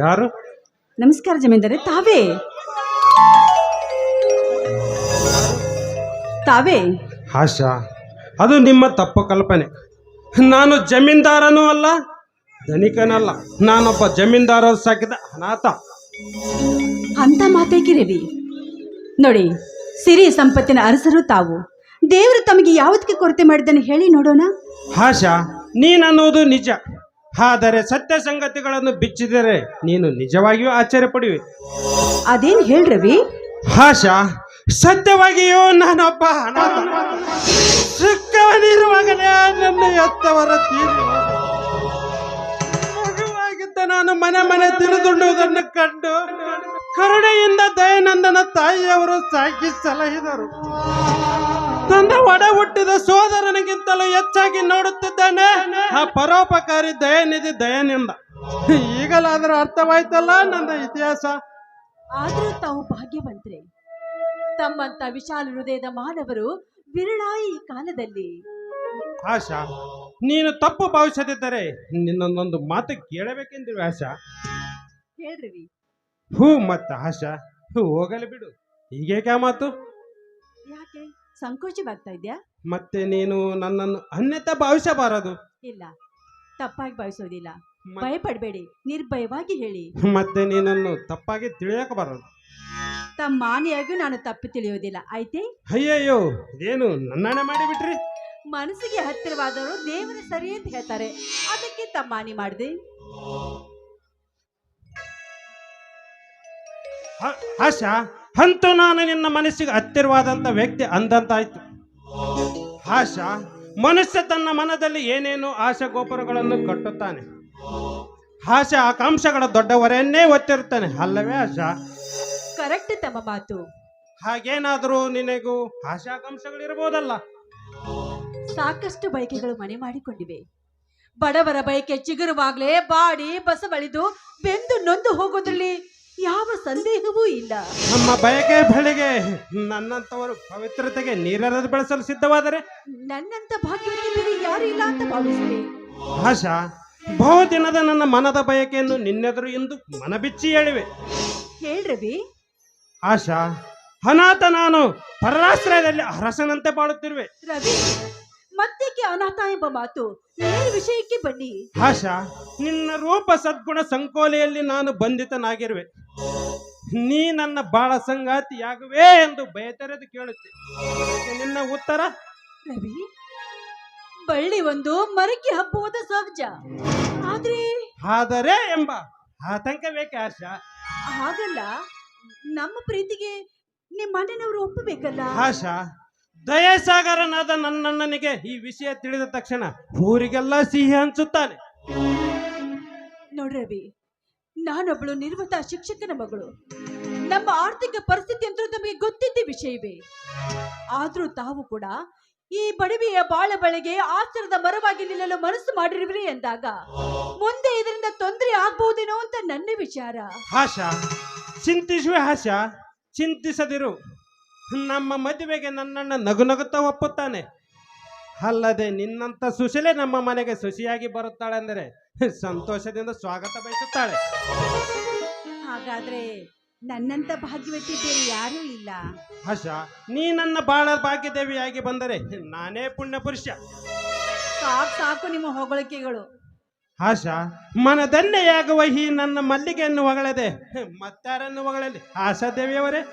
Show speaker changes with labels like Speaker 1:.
Speaker 1: ಯಾರು?
Speaker 2: ನಮಸ್ಕಾರ ಜಮೀನ್ದಾರೆ, ತಾವೇ ತಾವೇ
Speaker 1: ಆಶಾ, ಅದು ನಿಮ್ಮ ತಪ್ಪು ಕಲ್ಪನೆ. ನಾನು ಜಮೀನ್ದಾರನೂ ಅಲ್ಲ, ಧನಿಕನಲ್ಲ. ನಾನೊಬ್ಬ ಜಮೀನ್ದಾರ ಸಾಕಿದ ಅನಾಥ.
Speaker 2: ಅಂತ ಮಾತೇಕೆ ರವಿ? ನೋಡಿ, ಸಿರಿ ಸಂಪತ್ತಿನ ಅರಸರು ತಾವು. ದೇವರು ತಮಗೆ ಯಾವುದಕ್ಕೆ ಕೊರತೆ ಮಾಡಿದ್ದನ್ನು ಹೇಳಿ ನೋಡೋಣ.
Speaker 1: ಆಶಾ, ನೀನನ್ನುವುದು ನಿಜ. ಆದರೆ ಸತ್ಯ ಸಂಗತಿಗಳನ್ನು ಬಿಚ್ಚಿದರೆ ನೀನು ನಿಜವಾಗಿಯೂ ಆಶ್ಚರ್ಯ ಪಡುವೆ.
Speaker 2: ಅದೇನು ಹೇಳಿ ರವಿ?
Speaker 1: ಆಶಾ, ಸತ್ಯವಾಗಿಯೂ ನಾನೊಬ್ಬ ಅನಾಥ. ಸುಖವನಿರುವಾಗಲೇ ನನ್ನ ಎತ್ತವರ ತೀರಿ ಮಗುವಾಗಿದ್ದ ನಾನು ಮನೆ ಮನೆ ತಿರುದುಂಡುವುದನ್ನು ಕಂಡು ಕರುಣೆಯಿಂದ ದಯಾನಂದನ ತಾಯಿಯವರು ಸಾಕಿ ಸಲಹಿದರು. ತನ್ನ ಒಡ ಹುಟ್ಟಿದ ಸೋದರನಿಗಿಂತಲೂ ಹೆಚ್ಚಾಗಿ ನೋಡುತ್ತಿದ್ದಾನೆ ಆ ಪರೋಪಕಾರಿ ದಯಾನಿಧಿ ದಯಾನಂದ. ಈಗಲಾದರೂ ಅರ್ಥವಾಯ್ತಲ್ಲ ನನ್ನ ಇತಿಹಾಸ.
Speaker 2: ಆದರೂ ತಾವು ಭಾಗ್ಯವಂತರೆ. ತಮ್ಮಂತ ವಿಶಾಲ ಹೃದಯದ ಮಾನವರು ವಿರಳ ಈ ಕಾಲದಲ್ಲಿ.
Speaker 1: ಆಶಾ, ನೀನು ತಪ್ಪು ಭಾವಿಸದಿದ್ದರೆ ನಿನ್ನೊಂದೊಂದು ಮಾತು ಕೇಳಬೇಕೆಂದಿರುವ ಆಶಾ.
Speaker 2: ಹೇಳ್ರವಿ.
Speaker 1: ಹೂ ಮತ್ತ ಆಶಾ, ಹೋಗಲಿ ಬಿಡು. ಹೀಗೇಕೆ ಮಾತು?
Speaker 2: ಯಾಕೆ ಸಂಕೋಚವಾಗ್ತಾ ಇದ್ಯಾ?
Speaker 1: ಮತ್ತೆ ನೀನು ನನ್ನನ್ನು ಅನ್ಯತಾ ಭಾವಿಸಬಾರದು.
Speaker 2: ಇಲ್ಲ, ತಪ್ಪಾಗಿ ಭಾವಿಸೋದಿಲ್ಲ. ಭಯಪಡಬೇಡಿ, ನಿರ್ಭಯವಾಗಿ ಹೇಳಿ.
Speaker 1: ಮತ್ತೆ ನೀನನ್ನು ತಪ್ಪಾಗಿ ತಿಳಿಯಕಬಾರದು.
Speaker 2: ತಮ್ಮ ಮಾನೆಯಾಗೂ ನಾನು ತಪ್ಪು ತಿಳಿಯೋದಿಲ್ಲ, ಆಯ್ತೆ?
Speaker 1: ಅಯ್ಯಯ್ಯೋ, ಏನು ನನ್ನಣೆ ಮಾಡಿಬಿಟ್ರಿ?
Speaker 2: ಮನಸ್ಸಿಗೆ ಹತ್ತಿರವಾದವರು ದೇವರ ಸರಿ ಅಂತ ಹೇಳ್ತಾರೆ, ಅದಕ್ಕೆ ತಮ್ಮ ಮಾನಿ ಮಾಡಿದೆ.
Speaker 1: ಆಶಾ, ಅಂತೂ ನಾನು ನಿನ್ನ ಮನಸ್ಸಿಗೆ ಹತ್ತಿರವಾದಂಥ ವ್ಯಕ್ತಿ ಅಂದಂತಾಯ್ತು. ಆಶಾ, ಮನುಷ್ಯ ತನ್ನ ಮನದಲ್ಲಿ ಏನೇನು ಆಶಾ ಗೋಪುರಗಳನ್ನು ಕಟ್ಟುತ್ತಾನೆ. ಆಶಾ ಆಕಾಂಕ್ಷೆಗಳ ದೊಡ್ಡವರನ್ನೇ ಒತ್ತಿರುತ್ತಾನೆ, ಅಲ್ಲವೇ ಆಶಾ?
Speaker 2: ಕರೆಕ್ಟ್ ತಮ್ಮ ಮಾತು.
Speaker 1: ಹಾಗೇನಾದರೂ ನಿನಗೂ ಆಶಾಕಾಂಕ್ಷೆಗಳಿರಬಹುದಲ್ಲ?
Speaker 2: ಸಾಕಷ್ಟು ಬಯಕೆಗಳು ಮನೆ ಮಾಡಿಕೊಂಡಿವೆ. ಬಡವರ ಬಯಕೆ ಚಿಗುರುವಾಗ್ಲೇ ಬಾಡಿ ಬಸವಳಿದು ಬೆಂದು ನೊಂದು ಹೋಗೋದ್ರಲ್ಲಿ ಯಾವ ಸಂದೇಹವೂ ಇಲ್ಲ.
Speaker 1: ನಮ್ಮ ಬಯಕೆ ಬಳಿಗೆ ನನ್ನಂತವರು ಪವಿತ್ರತೆಗೆ ನೀರೆರೆದು ಬೆಳೆಸಲು ಸಿದ್ಧವಾದರೆ
Speaker 2: ನನ್ನಂತ ಭಾಗ್ಯವತಿ ಬೇರೆ ಯಾರು ಇಲ್ಲ ಅಂತ ಭಾವಿಸಿದೆ.
Speaker 1: ಆಶಾ, ಬಹುದಿನದ ನನ್ನ ಮನದ ಬಯಕೆಯನ್ನು ನಿನ್ನೆದುರು ಎಂದು ಮನಬಿಚ್ಚಿ ಹೇಳಿವೆ.
Speaker 2: ಹೇಳ್ರವಿ.
Speaker 1: ಆಶಾ, ಅನಾಥ ನಾನು ಪರಾಶ್ರಯದಲ್ಲಿ ಅರಸನಂತೆ ಬಾಳುತ್ತಿರುವೆ.
Speaker 2: ರವಿ, ಮತ್ತೇಕೆ ಅನಾಥ ಎಂಬ ಮಾತು? ನೇರ ವಿಷಯಕ್ಕೆ ಬನ್ನಿ.
Speaker 1: ಆಶಾ, ನಿನ್ನ ರೂಪ ಸದ್ಗುಣ ಸಂಕೋಲೆಯಲ್ಲಿ ನಾನು ಬಂಧಿತನಾಗಿರುವೆ. ನೀ ನನ್ನ ಬಾಳ ಸಂಗಾತಿಯಾಗುವೆ ಎಂದು ಬಯತೆರೆದು ಕೇಳುತ್ತೆ. ನಿನ್ನ ಉತ್ತರ?
Speaker 2: ರವಿ, ಬಳ್ಳಿ ಒಂದು ಮರಕ್ಕೆ ಹಬ್ಬುವುದು ಸಹಜ.
Speaker 1: ಆದರೆ ಎಂಬ ಆತಂಕ ಬೇಕೆ ಆಶಾ?
Speaker 2: ಹಾಗಲ್ಲ, ನಮ್ಮ ಪ್ರೀತಿಗೆ ನಿಮ್ಮ ಮನೆಯವರು ಒಪ್ಪಬೇಕಲ್ಲ.
Speaker 1: ಆಶಾ, ದಯಸಾಗರನಾದ ನನ್ನಣ್ಣನಿಗೆ ಈ ವಿಷಯ ತಿಳಿದ ತಕ್ಷಣ ಊರಿಗೆಲ್ಲ ಸಿಹಿ ಹಂಚುತ್ತಾನೆ.
Speaker 2: ನೋಡ್ರವಿ, ನಾನೊಬ್ಬಳು ನಿರ್ವತ ಶಿಕ್ಷಕನ ಮಗಳು. ನಮ್ಮ ಆರ್ಥಿಕ ಪರಿಸ್ಥಿತಿ ಅಂತೂ ತಮಗೆ ಗೊತ್ತಿದ್ದ ವಿಷಯವೇ. ಆದ್ರೂ ತಾವು ಕೂಡ ಈ ಬಡವಿಯ ಬಾಳ ಬಳಿಗೆ ಆಶ್ರಯದ ಮರವಾಗಿ ನಿಲ್ಲಲು ಮನಸ್ಸು ಮಾಡಿರುವಿರಿ ಎಂದಾಗ ಮುಂದೆ ಇದರಿಂದ ತೊಂದರೆ ಆಗ್ಬಹುದೇನೋ ಅಂತ ನನ್ನ ವಿಚಾರ.
Speaker 1: ಆಶಾ, ಚಿಂತಿಸುವೆ ಆಶಾ, ಚಿಂತಿಸದಿರು. ನಮ್ಮ ಮದುವೆಗೆ ನನ್ನಣ್ಣ ನಗು ನಗುತ್ತಾ ಒಪ್ಪುತ್ತಾನೆ. ಅಲ್ಲದೆ ನಿನ್ನಂತ ಸುಶಲೆ ನಮ್ಮ ಮನೆಗೆ ಸೊಸೆಯಾಗಿ ಬರುತ್ತಾಳೆ ಅಂದರೆ ಸಂತೋಷದಿಂದ ಸ್ವಾಗತ ಬಯಸುತ್ತಾಳೆ.
Speaker 2: ಹಾಗಾದ್ರೆ ನನ್ನಂತ ಭಾಗ್ಯವತಿ ಬೇರೆ ಯಾರೂ ಇಲ್ಲ.
Speaker 1: ಆಶಾ, ನೀ ನನ್ನ ಬಾಳ ಭಾಗ್ಯದೇವಿಯಾಗಿ ಬಂದರೆ ನಾನೇ ಪುಣ್ಯ ಪುರುಷ.
Speaker 2: ಸಾಕು ನಿಮ್ಮ ಹೊಗಳಿಕೆಗಳು.
Speaker 1: ಆಶಾ, ಮನದನ್ನೆಯಾಗುವ ಈ ನನ್ನ ಮಲ್ಲಿಗೆಯನ್ನು ಹೊಗಳದೆ ಮತ್ತಾರನ್ನು ಹೊಗಳಲಿ ಆಶಾ ದೇವಿಯವರೇ?